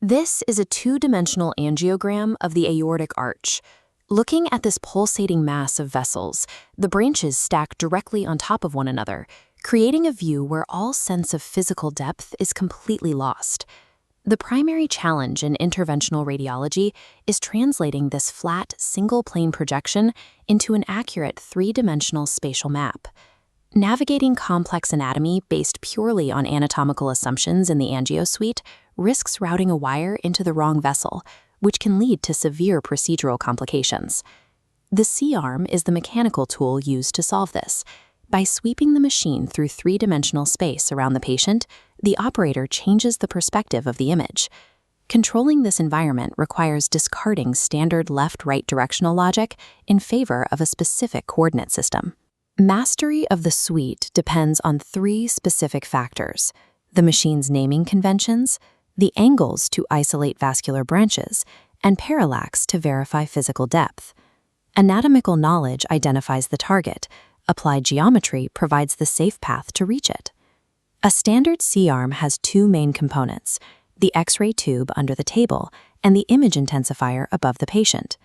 This is a two-dimensional angiogram of the aortic arch. Looking at this pulsating mass of vessels, the branches stack directly on top of one another, creating a view where all sense of physical depth is completely lost. The primary challenge in interventional radiology is translating this flat, single-plane projection into an accurate three-dimensional spatial map. Navigating complex anatomy based purely on anatomical assumptions in the angio suite risks routing a wire into the wrong vessel, which can lead to severe procedural complications. The C-arm is the mechanical tool used to solve this. By sweeping the machine through three-dimensional space around the patient, the operator changes the perspective of the image. Controlling this environment requires discarding standard left-right directional logic in favor of a specific coordinate system. Mastery of the suite depends on three specific factors: the machine's naming conventions, the angles to isolate vascular branches, and parallax to verify physical depth. Anatomical knowledge identifies the target. Applied geometry provides the safe path to reach it. A standard C-arm has two main components: the X-ray tube under the table and the image intensifier above the patient.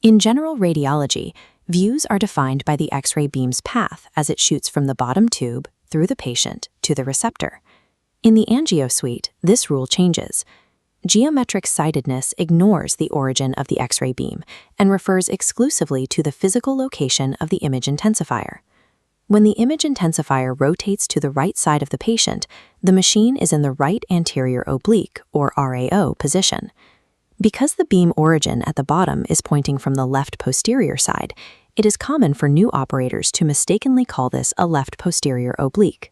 In general radiology, views are defined by the X-ray beam's path as it shoots from the bottom tube through the patient to the receptor. In the angio suite, this rule changes. Geometric sightedness ignores the origin of the X-ray beam and refers exclusively to the physical location of the image intensifier. When the image intensifier rotates to the right side of the patient, the machine is in the right anterior oblique, or RAO, position. Because the beam origin at the bottom is pointing from the left posterior side, it is common for new operators to mistakenly call this a left posterior oblique.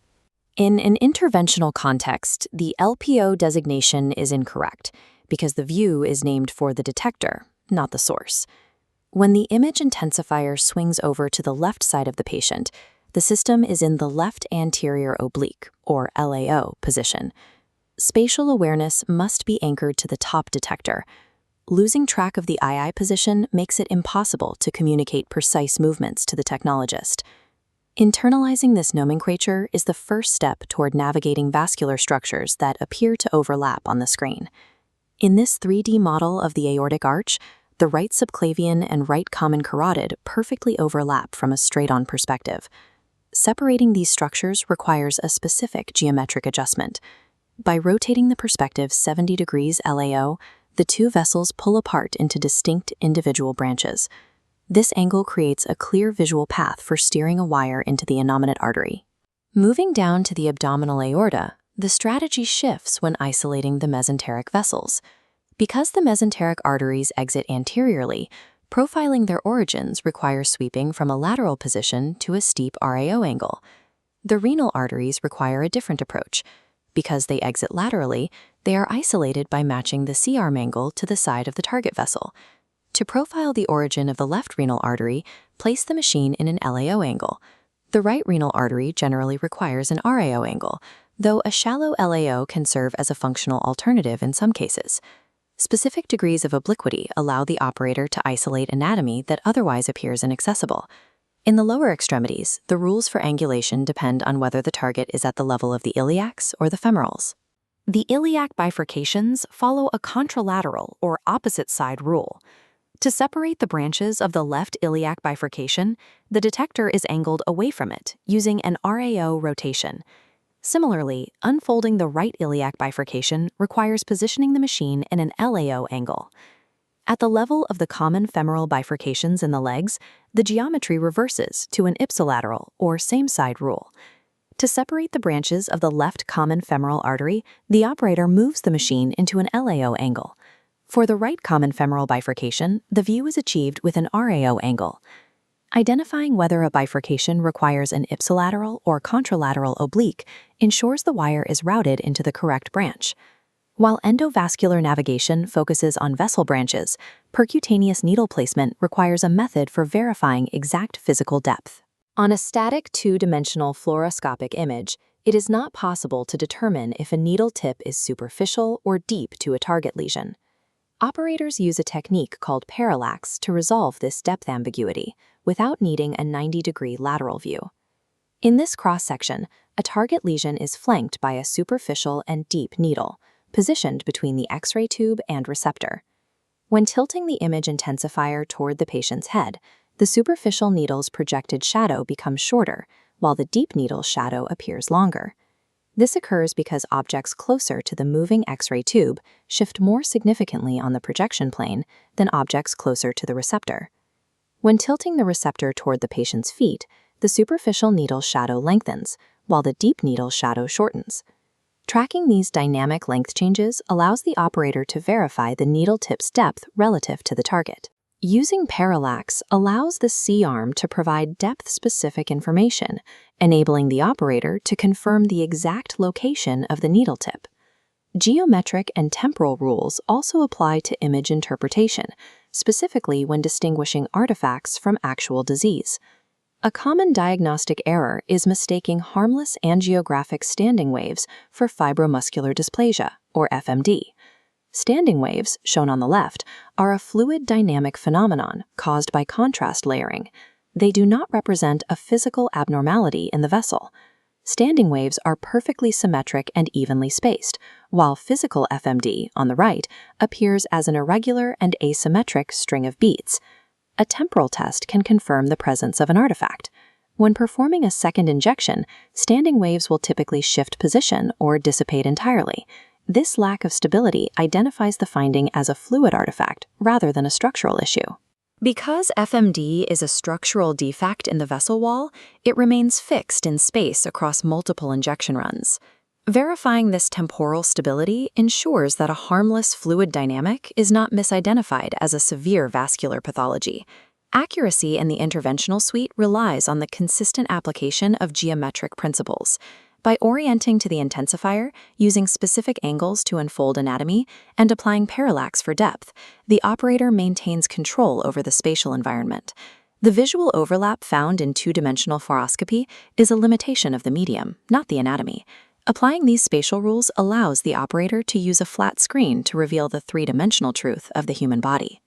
In an interventional context, the LPO designation is incorrect because the view is named for the detector, not the source. When the image intensifier swings over to the left side of the patient, the system is in the left anterior oblique, or LAO, position. Spatial awareness must be anchored to the top detector. Losing track of the II position makes it impossible to communicate precise movements to the technologist. Internalizing this nomenclature is the first step toward navigating vascular structures that appear to overlap on the screen. In this 3D model of the aortic arch, the right subclavian and right common carotid perfectly overlap from a straight-on perspective. Separating these structures requires a specific geometric adjustment. By rotating the perspective 70 degrees LAO, the two vessels pull apart into distinct individual branches. This angle creates a clear visual path for steering a wire into the innominate artery. Moving down to the abdominal aorta, the strategy shifts when isolating the mesenteric vessels. Because the mesenteric arteries exit anteriorly, profiling their origins requires sweeping from a lateral position to a steep RAO angle. The renal arteries require a different approach. Because they exit laterally, they are isolated by matching the C-arm angle to the side of the target vessel. To profile the origin of the left renal artery, place the machine in an LAO angle. The right renal artery generally requires an RAO angle, though a shallow LAO can serve as a functional alternative in some cases. Specific degrees of obliquity allow the operator to isolate anatomy that otherwise appears inaccessible. In the lower extremities, the rules for angulation depend on whether the target is at the level of the iliacs or the femorals. The iliac bifurcations follow a contralateral or opposite side rule. To separate the branches of the left iliac bifurcation, the detector is angled away from it using an RAO rotation. Similarly, unfolding the right iliac bifurcation requires positioning the machine in an LAO angle. At the level of the common femoral bifurcations in the legs, the geometry reverses to an ipsilateral or same-side rule. To separate the branches of the left common femoral artery, the operator moves the machine into an LAO angle. For the right common femoral bifurcation, the view is achieved with an RAO angle. Identifying whether a bifurcation requires an ipsilateral or contralateral oblique ensures the wire is routed into the correct branch. While endovascular navigation focuses on vessel branches, percutaneous needle placement requires a method for verifying exact physical depth. On a static two-dimensional fluoroscopic image, it is not possible to determine if a needle tip is superficial or deep to a target lesion. Operators use a technique called parallax to resolve this depth ambiguity without needing a 90-degree lateral view. In this cross-section, a target lesion is flanked by a superficial and deep needle, positioned between the X-ray tube and receptor. When tilting the image intensifier toward the patient's head, the superficial needle's projected shadow becomes shorter, while the deep needle's shadow appears longer. This occurs because objects closer to the moving X-ray tube shift more significantly on the projection plane than objects closer to the receptor. When tilting the receptor toward the patient's feet, the superficial needle's shadow lengthens, while the deep needle's shadow shortens. Tracking these dynamic length changes allows the operator to verify the needle tip's depth relative to the target. Using parallax allows the C-arm to provide depth-specific information, enabling the operator to confirm the exact location of the needle tip. Geometric and temporal rules also apply to image interpretation, specifically when distinguishing artifacts from actual disease. A common diagnostic error is mistaking harmless angiographic standing waves for fibromuscular dysplasia, or FMD. Standing waves, shown on the left, are a fluid dynamic phenomenon caused by contrast layering. They do not represent a physical abnormality in the vessel. Standing waves are perfectly symmetric and evenly spaced, while physical FMD, on the right, appears as an irregular and asymmetric string of beads. A temporal test can confirm the presence of an artifact. When performing a second injection, standing waves will typically shift position or dissipate entirely. This lack of stability identifies the finding as a fluid artifact rather than a structural issue. Because FMD is a structural defect in the vessel wall, it remains fixed in space across multiple injection runs. Verifying this temporal stability ensures that a harmless fluid dynamic is not misidentified as a severe vascular pathology. Accuracy in the interventional suite relies on the consistent application of geometric principles. By orienting to the intensifier, using specific angles to unfold anatomy, and applying parallax for depth, the operator maintains control over the spatial environment. The visual overlap found in two-dimensional fluoroscopy is a limitation of the medium, not the anatomy. Applying these spatial rules allows the operator to use a flat screen to reveal the three-dimensional truth of the human body.